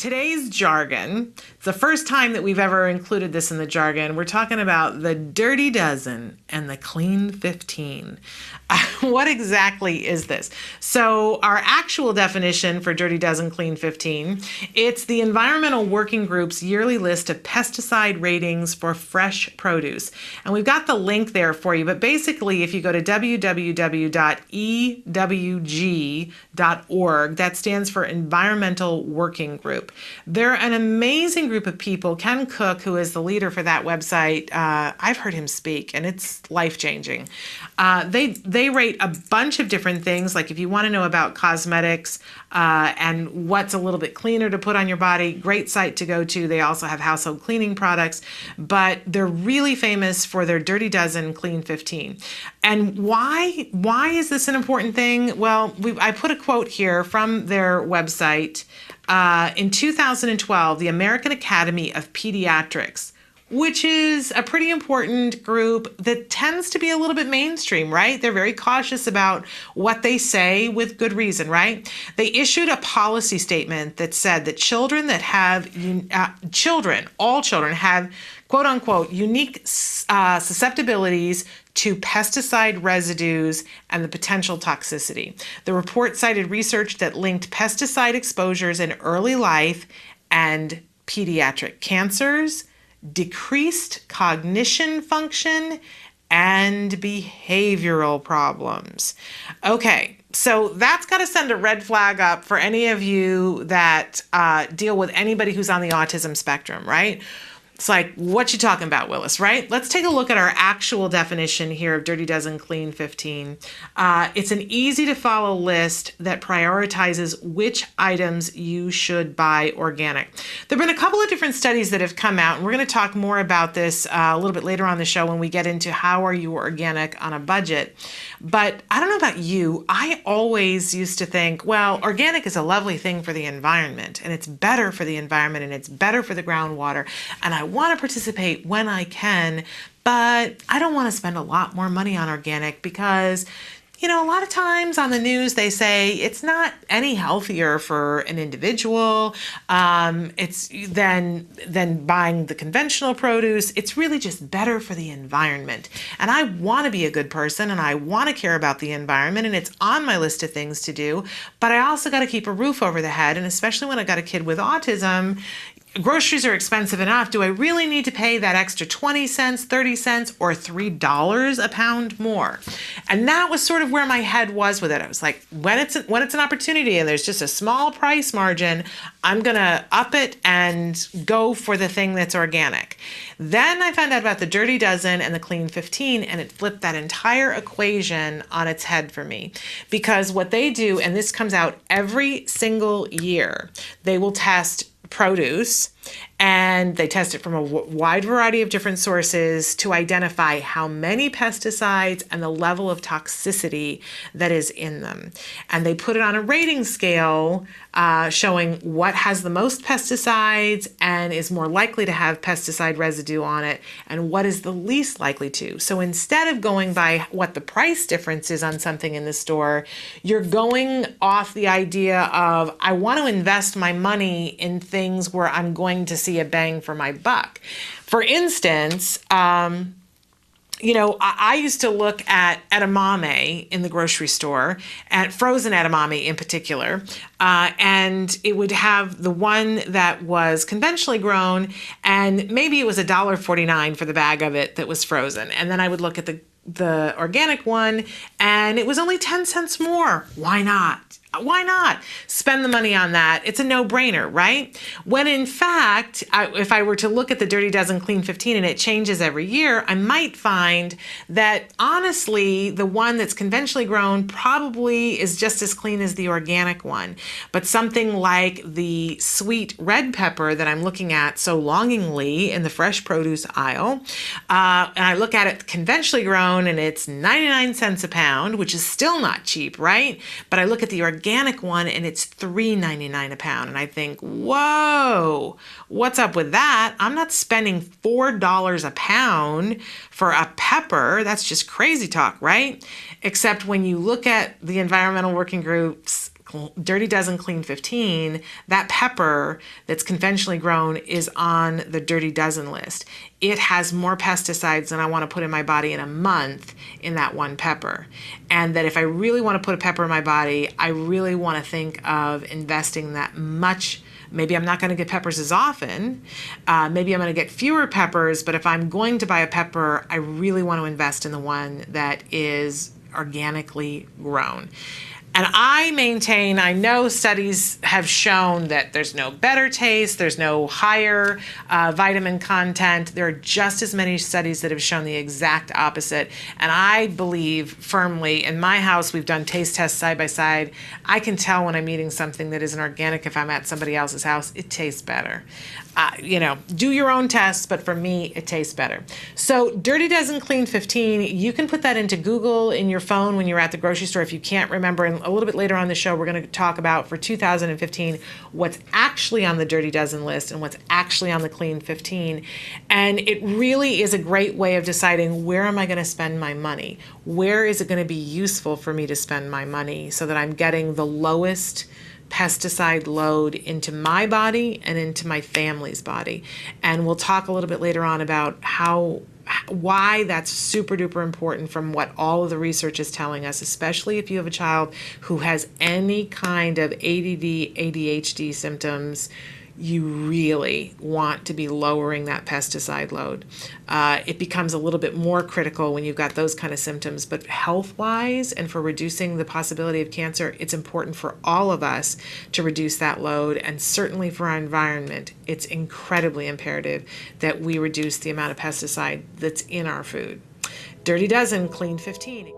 today's jargon, it's the first time that we've ever included this in the jargon. We're talking about the dirty dozen and the clean 15. What exactly is this? So our actual definition for dirty dozen, clean 15, it's the Environmental Working Group's yearly list of pesticide ratings for fresh produce. And we've got the link there for you. But basically, if you go to www.ewg.org, that stands for Environmental Working Group. They're an amazing group of people. Ken Cook, who is the leader for that website, I've heard him speak, and it's life-changing. They rate a bunch of different things, like if you want to know about cosmetics and what's a little bit cleaner to put on your body, great site to go to. They also have household cleaning products, but they're really famous for their Dirty Dozen Clean 15. And why is this an important thing? Well, I put a quote here from their website. In 2012, the American Academy of Pediatrics, which is a pretty important group that tends to be a little bit mainstream, right? They're very cautious about what they say with good reason, right? They issued a policy statement that said that all children have, quote unquote, unique susceptibilities to pesticide residues and the potential toxicity. The report cited research that linked pesticide exposures in early life and pediatric cancers, decreased cognition function, and behavioral problems. Okay, so that's got to send a red flag up for any of you that deal with anybody who's on the autism spectrum, right? It's like, what you talking about, Willis, right? Let's take a look at our actual definition here of Dirty Dozen Clean 15. It's an easy to follow list that prioritizes which items you should buy organic. There have been a couple of different studies that have come out, and we're going to talk more about this a little bit later on the show when we get into how are you organic on a budget. But I don't know about you, I always used to think, well, organic is a lovely thing for the environment, and it's better for the environment, and it's better for the groundwater, and I want to participate when I can, but I don't want to spend a lot more money on organic because, you know, a lot of times on the news they say it's not any healthier for an individual. It's than buying the conventional produce. It's really just better for the environment. And I want to be a good person and I want to care about the environment, and it's on my list of things to do, but I also got to keep a roof over the head. And especially when I got a kid with autism, groceries are expensive enough. Do I really need to pay that extra 20 cents, 30 cents, or $3 a pound more? And that was sort of where my head was with it. I was like, when it's an opportunity and there's just a small price margin, I'm going to up it and go for the thing that's organic. Then I found out about the Dirty Dozen and the Clean 15, and it flipped that entire equation on its head for me. Because what they do, and this comes out every single year, they will test produce, and they test it from a wide variety of different sources to identify how many pesticides and the level of toxicity that is in them. And they put it on a rating scale showing what has the most pesticides and is more likely to have pesticide residue on it, and what is the least likely to. So instead of going by what the price difference is on something in the store, you're going off the idea of, I want to invest my money in things where I'm going to see a bang for my buck. For instance, I used to look at edamame in the grocery store, at frozen edamame in particular, and it would have the one that was conventionally grown, and maybe it was $1.49 for the bag of it that was frozen. And then I would look at the organic one, and it was only 10 cents more. Why not? Why not spend the money on that? It's a no-brainer, right? When in fact, if I were to look at the Dirty Dozen Clean 15 and it changes every year, I might find that honestly, the one that's conventionally grown probably is just as clean as the organic one. But something like the sweet red pepper that I'm looking at so longingly in the fresh produce aisle, and I look at it conventionally grown and it's 99 cents a pound, which is still not cheap, right? But I look at the organic one and it's $3.99 a pound. And I think, whoa, what's up with that? I'm not spending $4 a pound for a pepper. That's just crazy talk, right? Except when you look at the Environmental Working Group's Dirty Dozen Clean 15, that pepper that's conventionally grown is on the Dirty Dozen list. It has more pesticides than I want to put in my body in a month in that one pepper. And that if I really want to put a pepper in my body, I really want to think of investing that much. Maybe I'm not going to get peppers as often. Maybe I'm going to get fewer peppers, but if I'm going to buy a pepper, I really want to invest in the one that is organically grown. And I maintain, I know studies have shown that there's no better taste, there's no higher vitamin content. There are just as many studies that have shown the exact opposite. And I believe firmly, in my house, we've done taste tests side by side. I can tell when I'm eating something that isn't organic if I'm at somebody else's house. It tastes better. Do your own tests, but for me, it tastes better. So Dirty Dozen Clean 15, you can put that into Google in your phone when you're at the grocery store if you can't remember. And a little bit later on the show, we're going to talk about for 2015 what's actually on the Dirty Dozen list and what's actually on the Clean 15. And it really is a great way of deciding, where am I going to spend my money? Where is it going to be useful for me to spend my money so that I'm getting the lowest pesticide load into my body and into my family's body. And we'll talk a little bit later on about why that's super duper important from what all of the research is telling us, especially if you have a child who has any kind of ADD, ADHD symptoms. You really want to be lowering that pesticide load. It becomes a little bit more critical when you've got those kind of symptoms, but health-wise and for reducing the possibility of cancer, it's important for all of us to reduce that load, and certainly for our environment, it's incredibly imperative that we reduce the amount of pesticide that's in our food. Dirty Dozen Clean 15.